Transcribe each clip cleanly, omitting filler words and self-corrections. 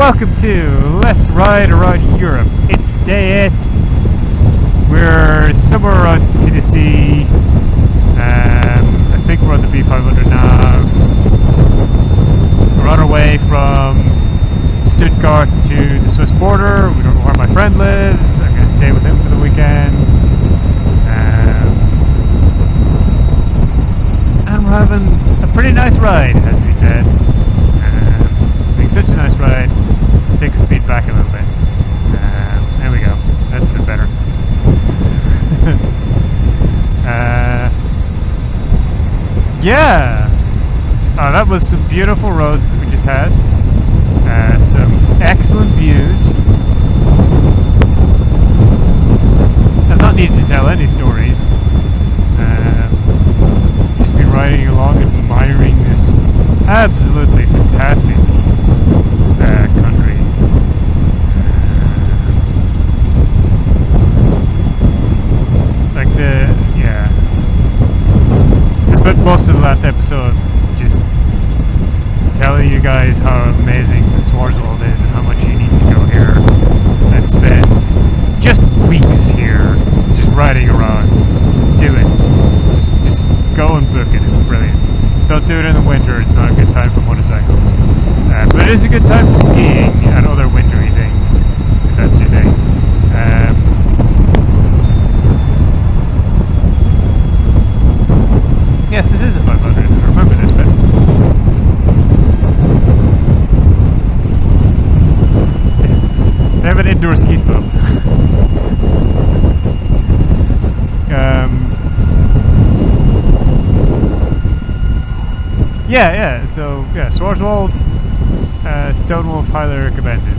welcome to Let's Ride Around Europe. It's day 8. We're somewhere around Titisee. I think we're on the B500 now. We're on our way from Stuttgart to the Swiss border. We don't know where my friend lives. I'm going to stay with him for the weekend. And we're having a pretty nice ride, as we said. Such a nice ride. Take the speed back a little bit. There we go. That's a bit better. Yeah. Oh, that was some beautiful roads that we just had. Some excellent views. I'm not needing to tell any stories. Just been riding along, admiring this absolutely fantastic country. I spent most of the last episode just telling you guys how amazing the Schwarzwald is and how much you need to go here and spend just weeks here just riding around. Do it. Just go and book it. It's brilliant. Don't do it in the winter. It's not a good time for motorcycles. But it is a good time for skiing and other wintry things, if that's your thing. Yes, this is a 500. I remember this bit. They have an indoor ski slope. So Schwarzwald, Stonewolf highly recommended.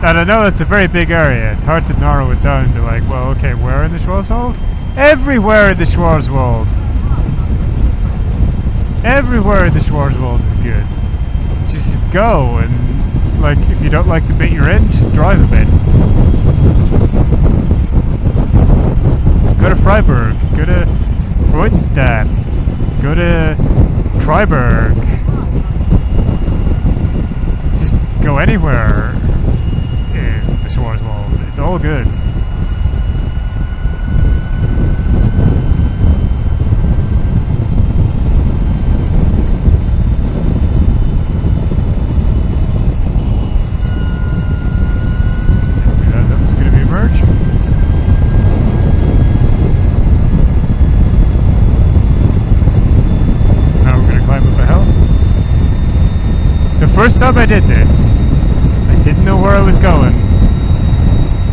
And I know it's a very big area. It's hard to narrow it down to like, well, okay, where in the Schwarzwald? Everywhere in the Schwarzwald. Everywhere in the Schwarzwald is good. Just go and, like, if you don't like the bit you're in, just drive a bit. Go to Freiburg. Go to Freudenstadt. Go to Freiburg. Just go anywhere in the Schwarzwald. It's all good. Realize that was going to be a merge. First time I did this, I didn't know where I was going,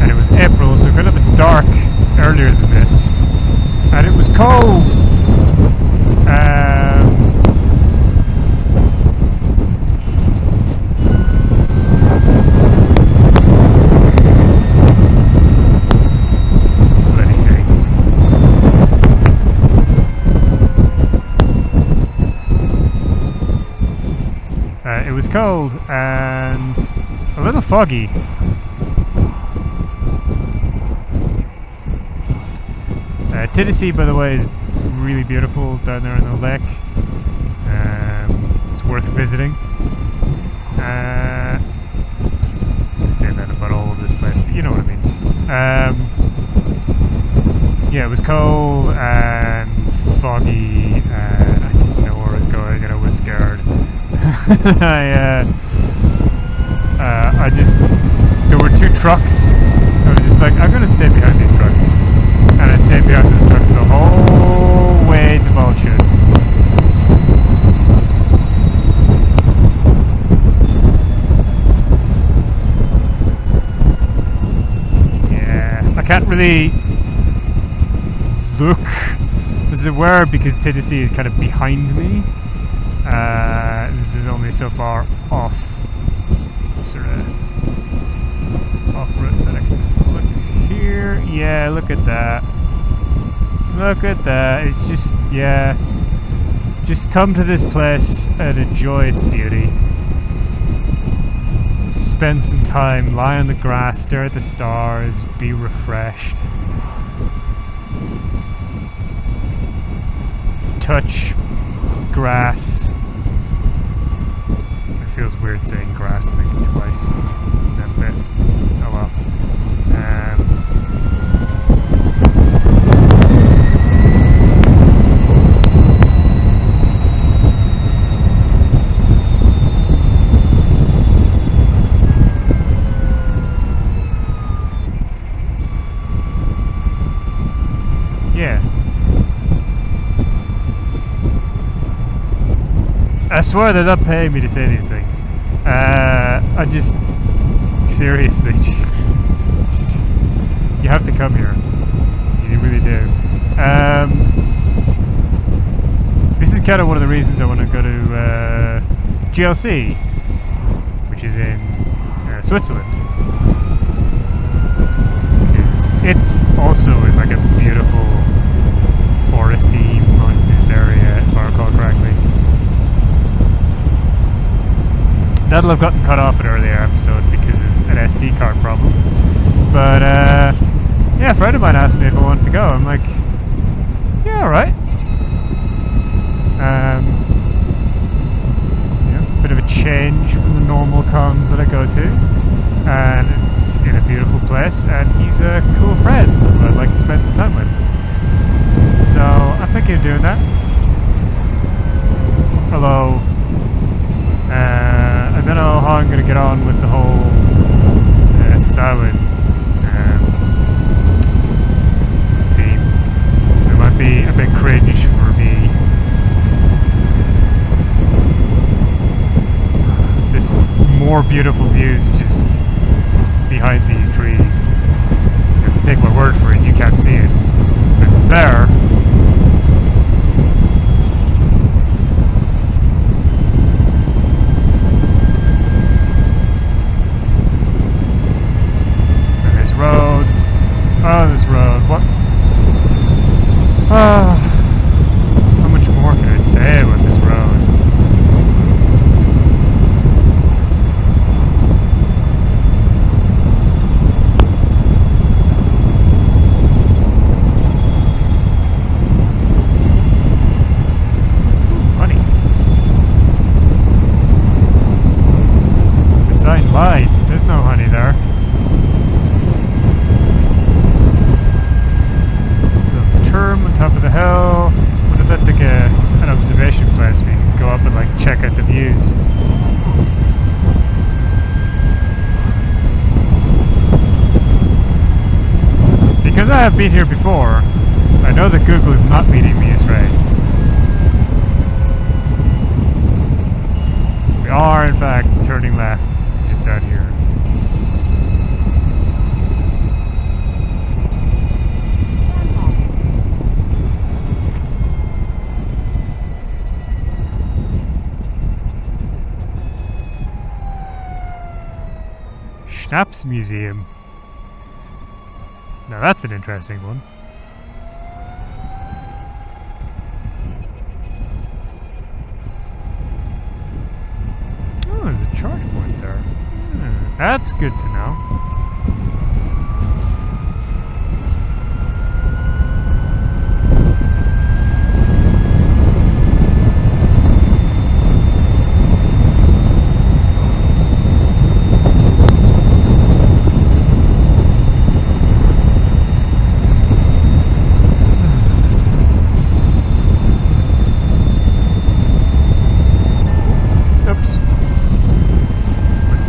and it was April, so it could have been dark earlier than this, and it was cold. Bloody things. It was cold and a little foggy. Titisee, by the way, is really beautiful down there in the lake. It's worth visiting. I'm saying that about all of this place, but you know what I mean. Yeah, it was cold and foggy, and I didn't know where I was going, and I was scared. There were two trucks. I was just like, I'm gonna stay behind these trucks. And I stayed behind those trucks the whole way to Waldshut. Yeah, I can't really look as it were because Titisee is kind of behind me. This is only so far off route that I can look here. Yeah, look at that. Look at that. It's just, yeah. Just come to this place and enjoy its beauty. Spend some time, lie on the grass, stare at the stars, be refreshed. Touch grass. It feels weird weird saying grass like twice in that bit. Oh well. Yeah. I swear they're not paying me to say these things. I just... Seriously. Just, you have to come here. You really do. This is kind of one of the reasons I want to go to GLC, which is in Switzerland. Because it's also in like a beautiful foresty, mountainous area, if I recall correctly. That'll have gotten cut off in an earlier episode because of an SD card problem. But, yeah, a friend of mine asked me if I wanted to go. I'm like, yeah, alright. Yeah, bit of a change from the normal cons that I go to. And it's in a beautiful place, and he's a cool friend who I'd like to spend some time with. So, I'm thinking of doing that. Although, I don't know how I'm going to get on with the whole silent theme. It might be a bit cringe for me. There's more beautiful views just behind these trees. You have to take my word for it, you can't see it. But it's there. Road. Oh, this road. What? How much more can I say about this road? Ooh, honey. The sign lied. There's no honey there. On top of the hill. What if that's like an observation place where you can go up and like check out the views? Because I have been here before, I know that Google is not leading me astray. We are in fact turning left just out here. Schnapps Museum. Now that's an interesting one. Oh, there's a charge point there. That's good to know.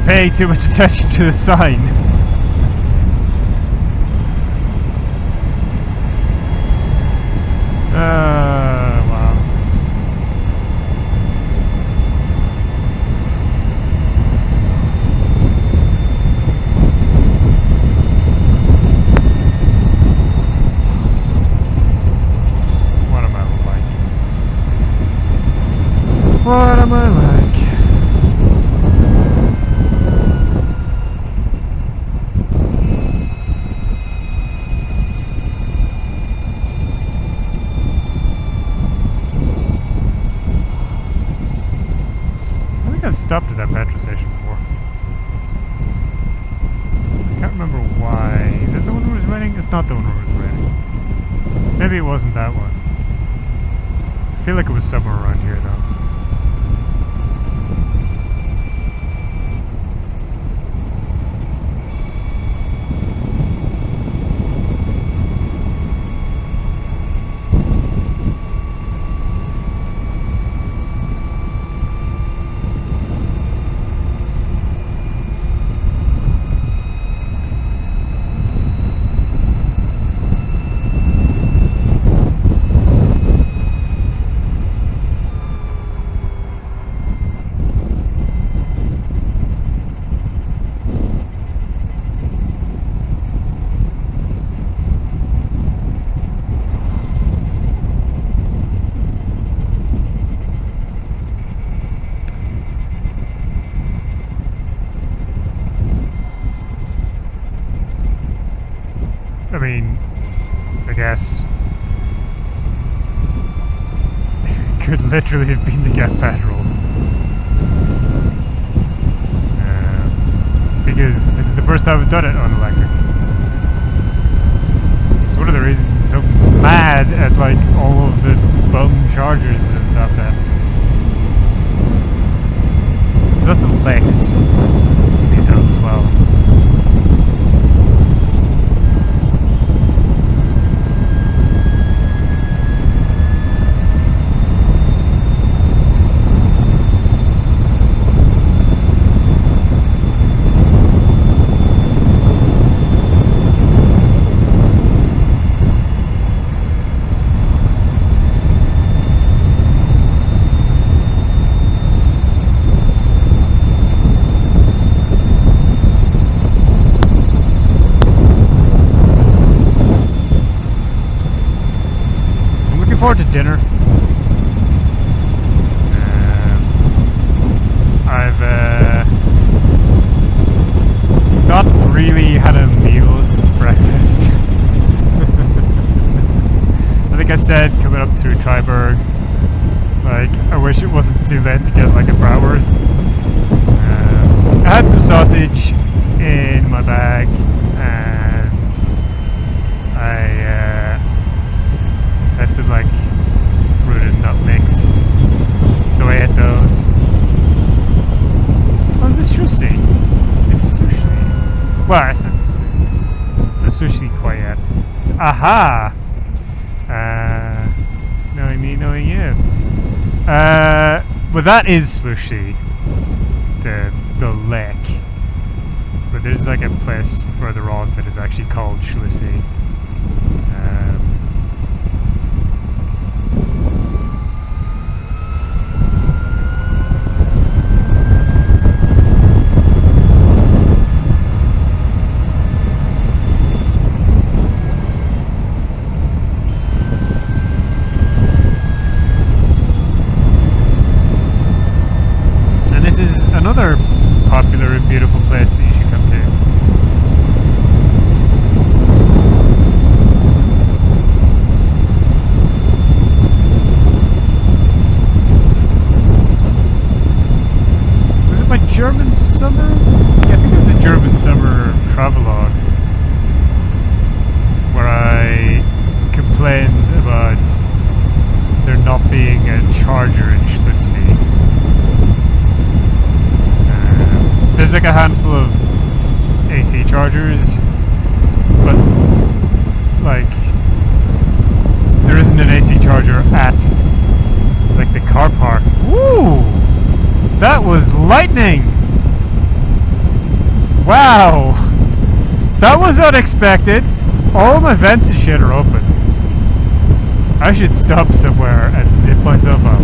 Paying too much attention to the sign. Wow. What am I like? What am I like? I've stopped at that petrol station before. I can't remember why. Is that the one where it was raining? It's not the one where it was raining. Maybe it wasn't that one. I feel like it was somewhere around here though. mean, I guess could literally have been to get petrol. Because this is the first time I've done it on electric. It's one of the reasons I'm so mad at like all of the bum chargers that I've stopped at. There's lots of legs in these hills as well. Forward to dinner. I've not really had a meal since breakfast. I think I said coming up through Triberg, like I wish it wasn't too late to get like a bratwurst. I had some sausage in my bag and I had some like fruit and nut mix, so I ate those. Oh, is this sushi? It's sushi. Well, it's not sushi. It's a sushi quite yet. It's aha! Knowing me, knowing you. Well, that is sushi. The lake. But there's like a place further on that is actually called Schlessie. Another popular and beautiful place that you should come to. Was it my German summer? Yeah, I think it was the German summer travelogue where I complained about there not being a charger in Schlessie. There's like a handful of AC chargers, but like there isn't an AC charger at like the car park. Woo! That was lightning! Wow! That was unexpected. All my vents and shit are open. I should stop somewhere and zip myself up.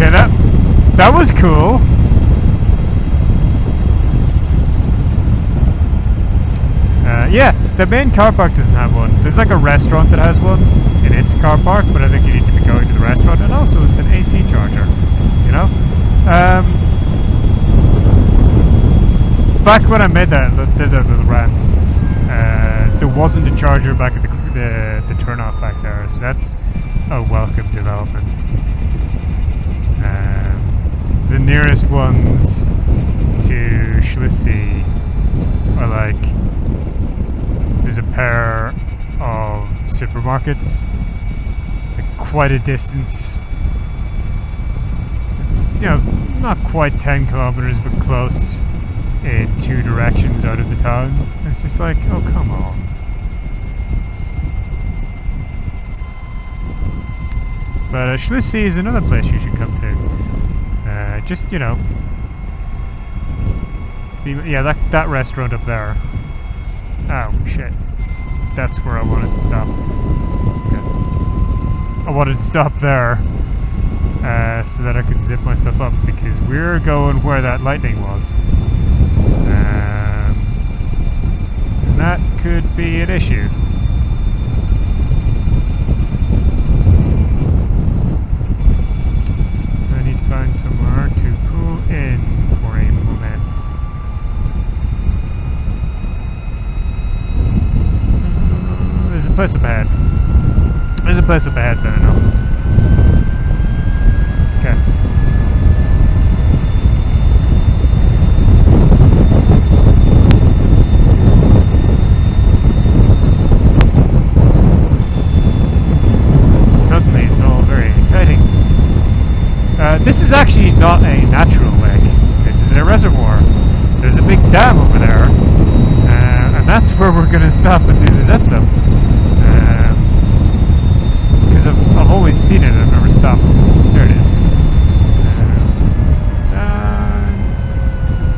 Okay, that was cool. Yeah, the main car park doesn't have one. There's like a restaurant that has one in its car park, but I think you need to be going to the restaurant, and also it's an AC charger, you know? Back when I made that, did that little rant, there wasn't a charger back at the turnoff back there, so that's a welcome development. The nearest ones to Schlessie are like, there's a pair of supermarkets, like quite a distance. It's, you know, not quite 10 kilometers, but close in two directions out of the town. And it's just like, oh, come on. But Schlessie is another place you should come to. Just, you know, yeah, that restaurant up there. Oh, shit. That's where I wanted to stop. Okay. I wanted to stop there so that I could zip myself up, because we're going where that lightning was. And that could be an issue. I need somewhere to pull in for a moment. There's a place up ahead. There's a place up ahead that I know. Okay. Suddenly it's all very exciting. This is actually not a natural lake. This is a reservoir. There's a big dam over there, and that's where we're going to stop and do this episode. Because I've always seen it, I've never stopped. There it is.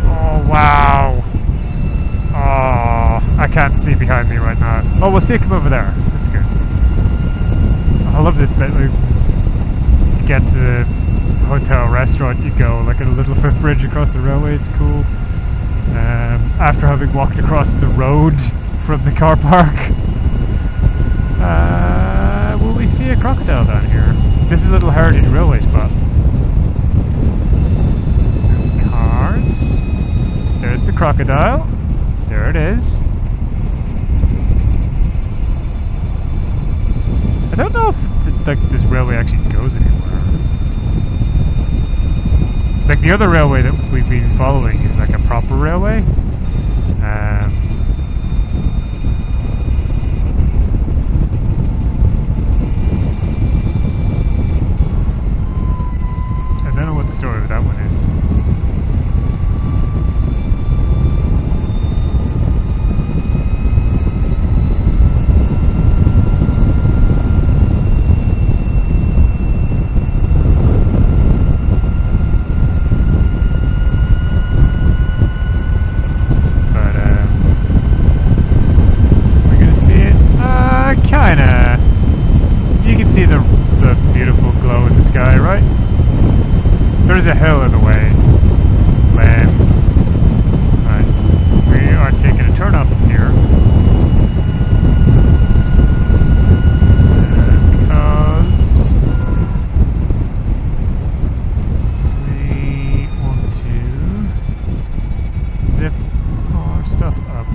Oh, wow. Oh, I can't see behind me right now. Oh, we'll see it come over there. That's good. I love this bit. Like, to get to the hotel restaurant, you go like a little footbridge across the railway. It's cool. After having walked across the road from the car park, will we see a crocodile down here? This is a little heritage railway spot. Some cars. There's the crocodile. There it is. I don't know if this railway actually goes anywhere. Like the other railway that we've been following is like a proper railway. I don't know what the story of that one is. There's a hill in the way. Lame. Right. We are taking a turn off from here. Because we want to zip our stuff up.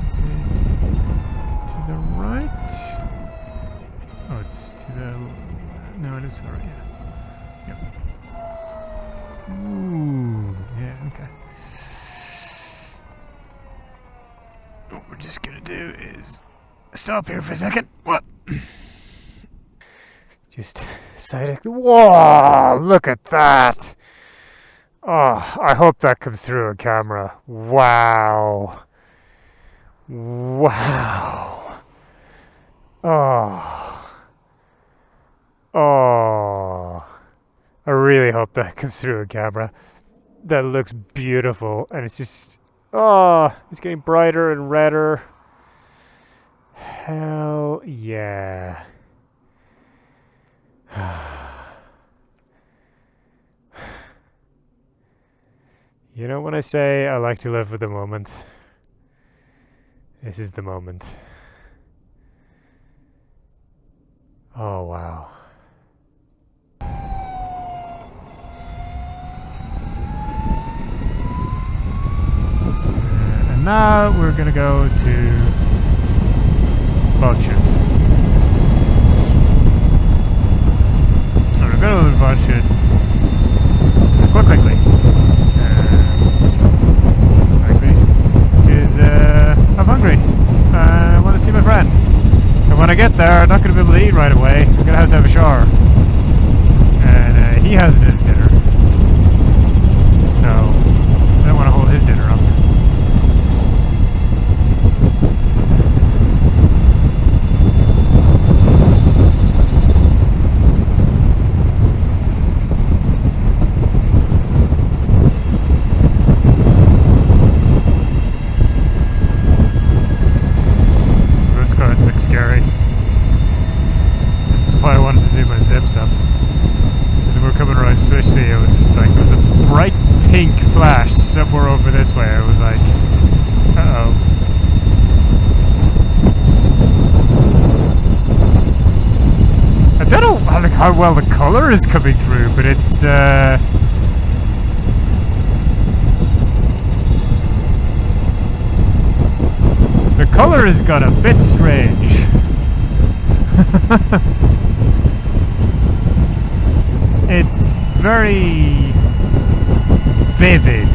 Is it to the right? Oh, it's to the... No, it is to the right, yeah. Yep. Ooh, yeah, okay. What we're just gonna do is stop here for a second. What? Just side. Whoa! Look at that! Oh, I hope that comes through on camera. Wow. Wow. Oh. Oh, I really hope that comes through on camera. That looks beautiful, and it's just, oh, it's getting brighter and redder. Hell yeah. You know when I say I like to live for the moment? This is the moment. Oh, wow. And now we're gonna go to Waldshut. We're gonna go to Waldshut quite quickly. I'm hungry. I want to see my friend. And when I get there, I'm not going to be able to eat right away. I'm going to have a shower. And he hasn't his dinner. So, I don't want to hold his dinner up. Scary. That's why I wanted to do my zips up. As we were coming around Titisee, it was just like there was a bright pink flash somewhere over this way. I how well the color is coming through, but it's the color has got a bit strange. It's very vivid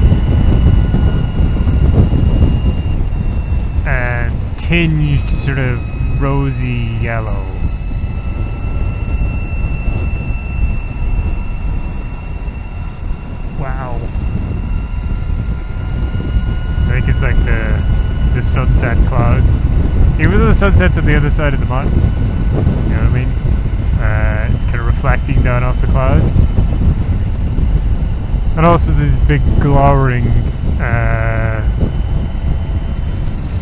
and tinged sort of rosy yellow. Wow. I think it's like the sunset clouds. Even though the sunset's on the other side of the mountain, you know what I mean? It's kind of reflecting down off the clouds. And also these big glowering,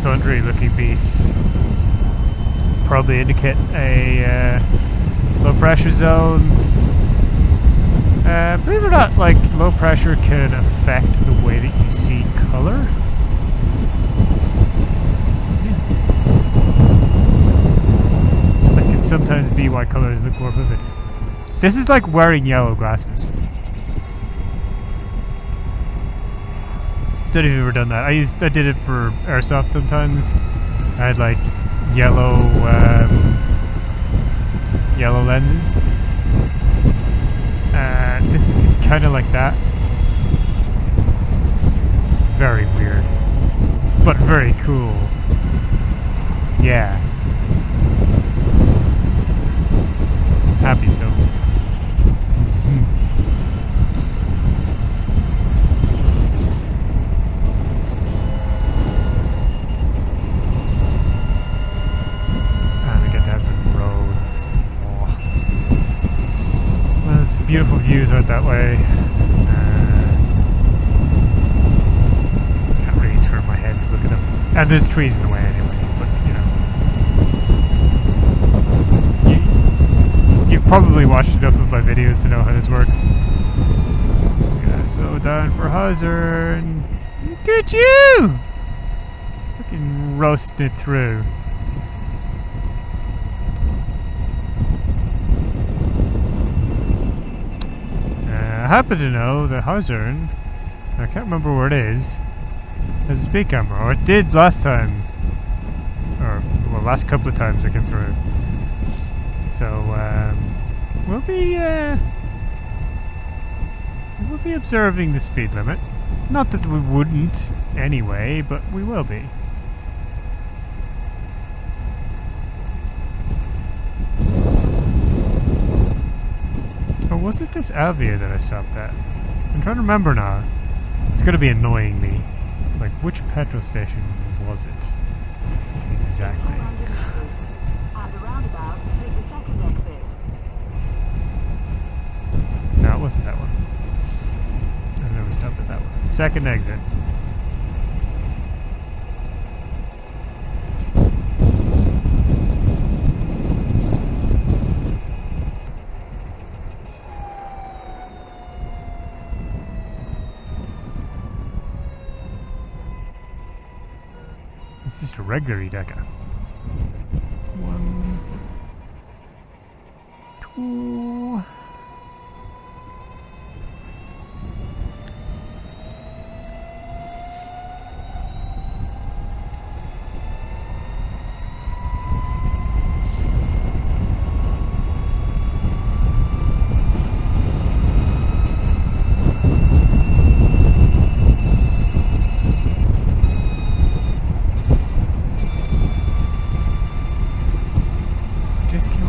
thundery looking beasts probably indicate a low pressure zone. Believe it or not, like, low pressure can affect the way that you see color. That can sometimes be why colors look more vivid. This is like wearing yellow glasses. Don't know if you've ever done that. I did it for airsoft sometimes. I had like yellow lenses. It's kind of like that. It's very weird, but very cool. Yeah. Happy thumbs. And we get to have some roads. Oh. Well, there's beautiful views out that way. Can't really turn my head to look at them. And there's trees in the way anyway, but you know. You've probably watched enough of my videos to know how this works. Gotta slow down for hazard. Look at you! Fucking roast it through. I happen to know that Hazard, I can't remember where it is, has a speed camera, or it did last time, or well, last couple of times I came through. So we'll be observing the speed limit. Not that we wouldn't anyway, but we will be. Or was it this Avia that I stopped at? I'm trying to remember now. It's going to be annoying me. Like, which petrol station was it? Exactly. At the roundabout, take the second exit. No, it wasn't that one. I never stopped at that one. Second exit. It's just a regular Energica. 1, 2.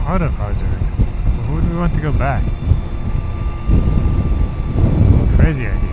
Out of Hazard. Well, who would we want to go back? It's a crazy idea.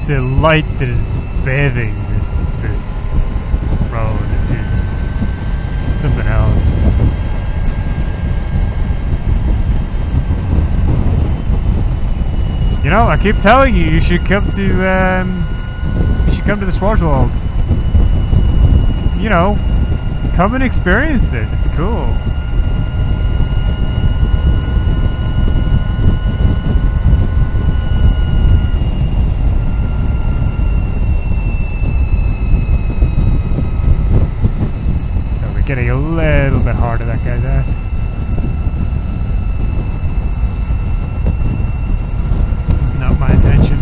the light that is bathing this road is something else. You know, I keep telling you, you should come to the Schwarzwald. You know, come and experience this. It's cool. So we're getting a little bit hard at that guy's ass. It's not my intention.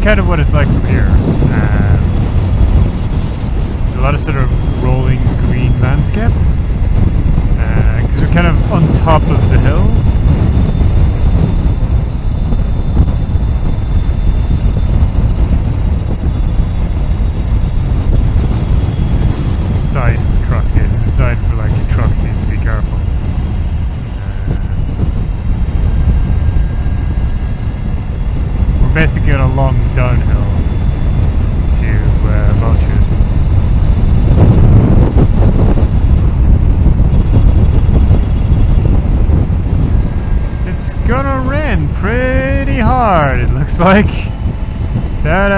Kind of what it's like from here. There's a lot of sort of rolling green landscape because we're kind of on top of the hills. This is a sign for trucks. Yeah, this is a sign for like trucks need to be careful. Basically on a long downhill to Waldshut. It's gonna rain pretty hard, it looks like. That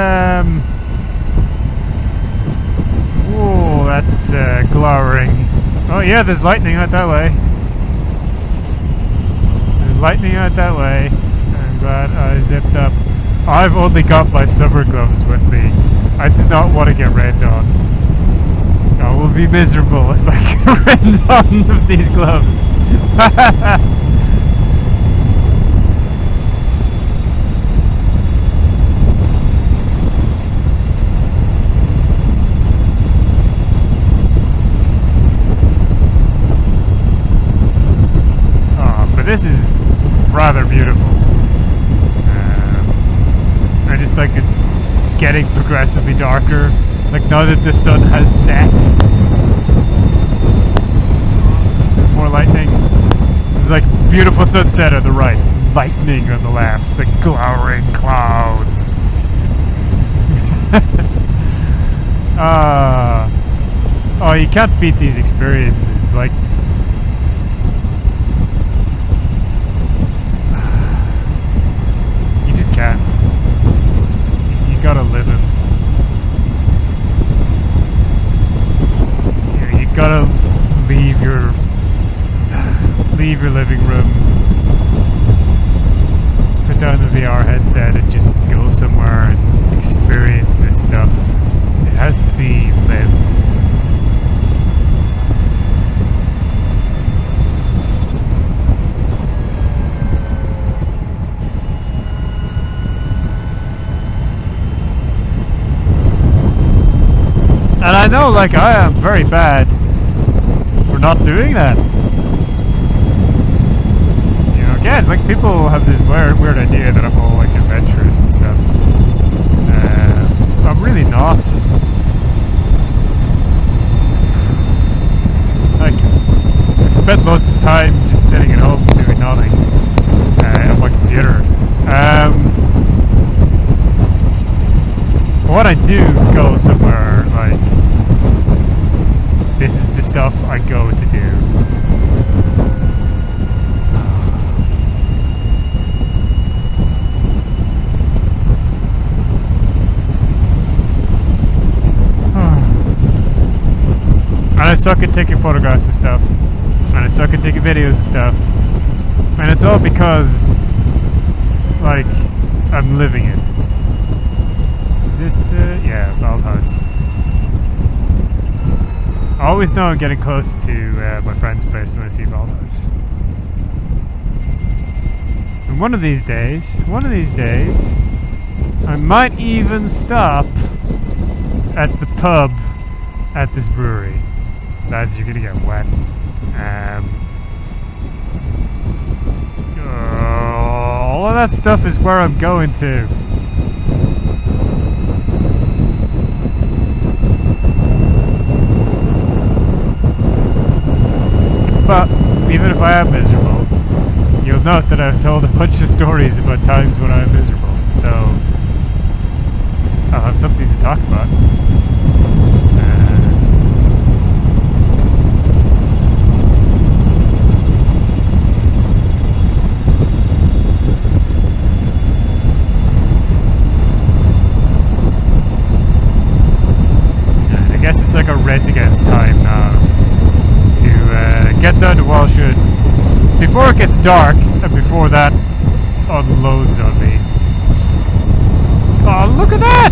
whoa, that's glowering. Oh yeah, there's lightning out that way. There's lightning out that way. I'm glad I zipped up. I've only got my summer gloves with me. I do not want to get rained on. I will be miserable if I get rained on with these gloves. Oh, but this is rather beautiful. I just think it's getting progressively darker. Like now that the sun has set. More lightning. There's like beautiful sunset on the right, lightning on the left, the glowering clouds. Oh, you can't beat these experiences. Like you just can't. You gotta live it. Yeah, you gotta leave your living room, put down the VR headset and just go somewhere and experience this stuff. It has to be lived. And I know, like, I am very bad for not doing that. You know, again, like, people have this weird idea that I'm all, like, adventurous and stuff. I'm really not. Like, I spend loads of time just sitting at home doing nothing on my computer. But when I do go somewhere, like, this is the stuff I go to do. And I suck at taking photographs of stuff. And I suck at taking videos of stuff. And it's all because, like, I'm living it. Is this the... yeah, Waldshut. I always know I'm getting close to my friend's place when I see Waldshut. And one of these days, I might even stop at the pub at this brewery. Lads, you're gonna get wet. All of that stuff is where I'm going to. But even if I am miserable, you'll note that I've told a bunch of stories about times when I'm miserable. So I'll have something to talk about. It's like a race against time now to get down to Waldshut before it gets dark and before that unloads on me. Oh, look at that!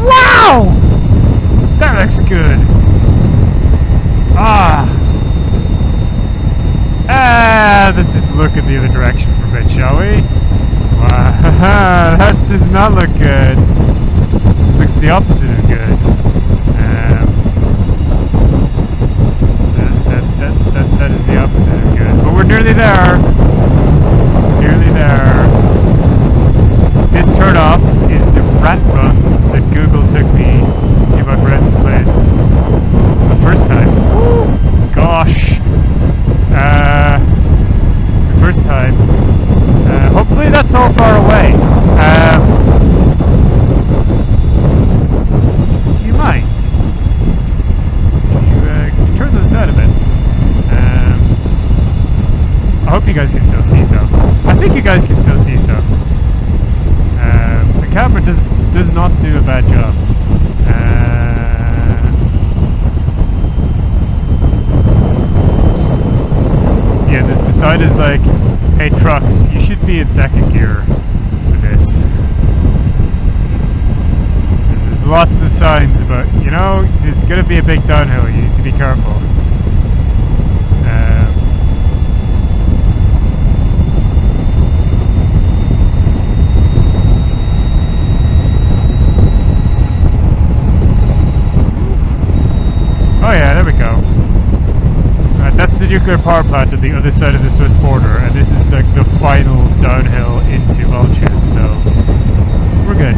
Wow! That looks good. Let's just look in the other direction for a bit, shall we? Wow, that does not look good. It looks the opposite of good. That is the opposite of good. But we're nearly there. Nearly there. This turnoff is the rat run that Google took me to my friend's place the first time. Woo! Gosh. The first time. Hopefully that's all far away. Do you mind? Can you turn those down a bit? I hope you guys can still see stuff. I think you guys can still see stuff. The camera does not do a bad job. Yeah, the sign is like, hey trucks, you should be in second gear for this. There's lots of signs about, you know, it's going to be a big downhill, you need to be careful. Oh yeah, there we go. That's the nuclear power plant on the other side of the Swiss border, and this is like the final downhill into Waldshut, so we're good.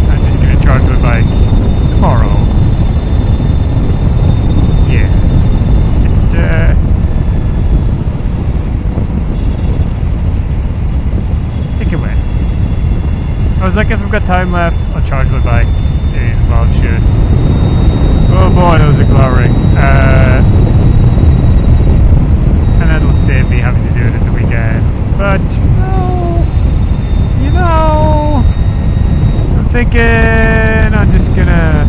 I'm just gonna charge my bike tomorrow. I was like, if I've got time left, I'll charge my bike in Waldshut. Oh boy, those are glowering. And that'll save me having to do it at the weekend. But, you know, I'm thinking I'm just gonna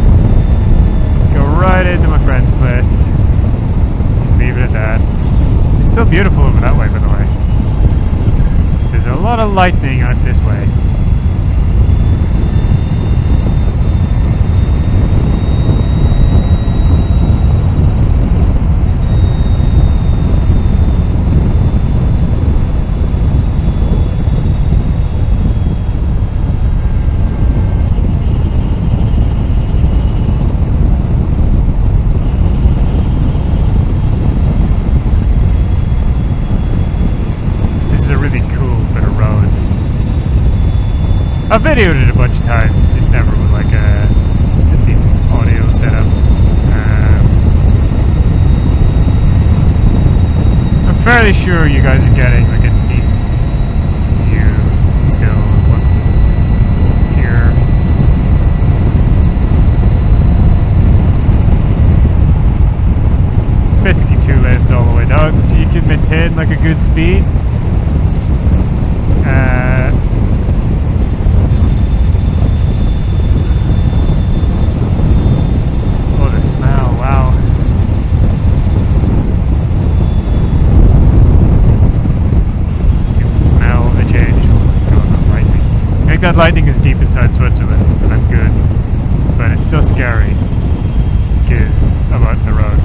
go right into my friend's place. Just leave it at that. It's still beautiful over that way, by the way. There's a lot of lightning out this way. I've videoed it a bunch of times, just never with like a decent audio setup. I'm fairly sure you guys are getting like a winds all the way down, so you can maintain like a good speed. Oh, the smell! Wow. You can smell the change. Oh my god, that lightning! I think that lightning is deep inside Switzerland, and I'm good, but it's still scary because I'm out on the road.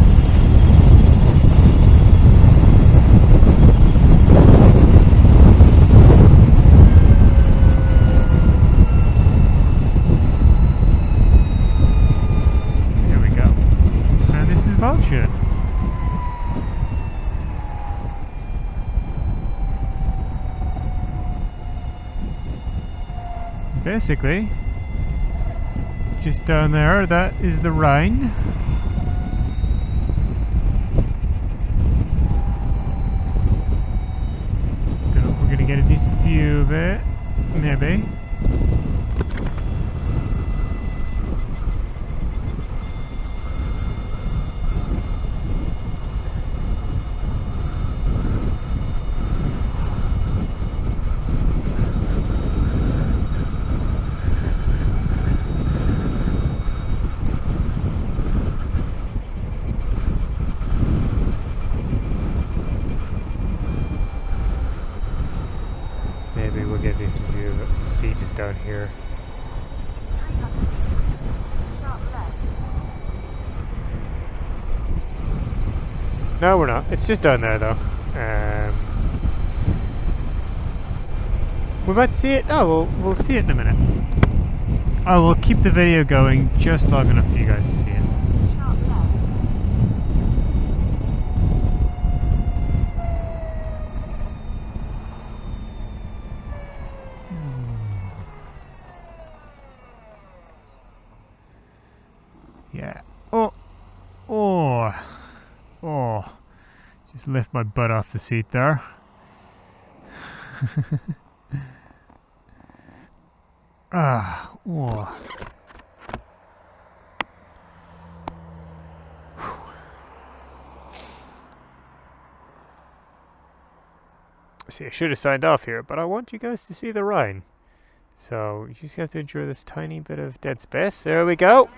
Waldshut. Basically, just down there, that is the Rhine. Don't know if we're gonna get a decent view of it. Maybe. Maybe we'll get a decent view of the sea just down here. 300 meters. Sharp left. No, we're not. It's just down there, though. We might see it. Oh, we'll see it in a minute. I will keep the video going just long enough for you guys to see it. Sharp left. Yeah. Oh. Just lift my butt off the seat there. Oh. See, I should have signed off here, but I want you guys to see the Rhine. So, you just have to enjoy this tiny bit of dead space. There we go.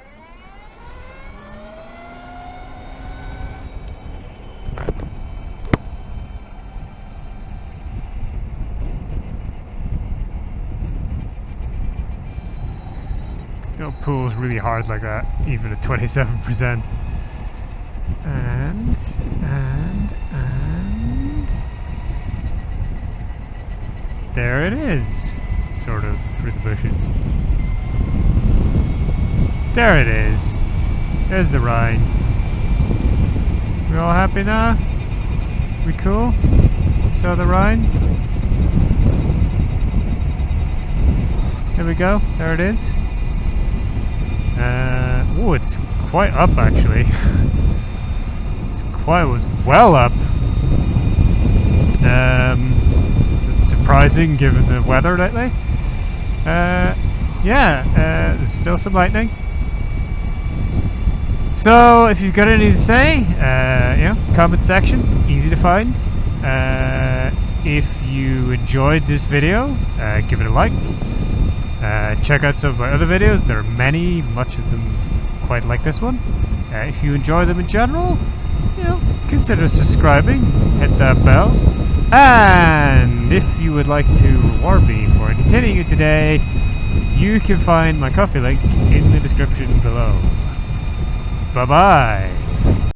Still pulls really hard like that, even at 27%. And there it is, sort of through the bushes. There it is. There's the Rhine. We all happy now? We cool? Saw the Rhine? There we go. There it is. Oh, it's quite up actually. Was well up. It's surprising given the weather lately. There's still some lightning. So if you've got anything to say, comment section, easy to find. If you enjoyed this video, give it a like. Check out some of my other videos. There are many, much of them quite like this one. If you enjoy them in general, consider subscribing, hit that bell, and if you would like to reward me for entertaining you today, you can find my coffee link in the description below. Bye bye.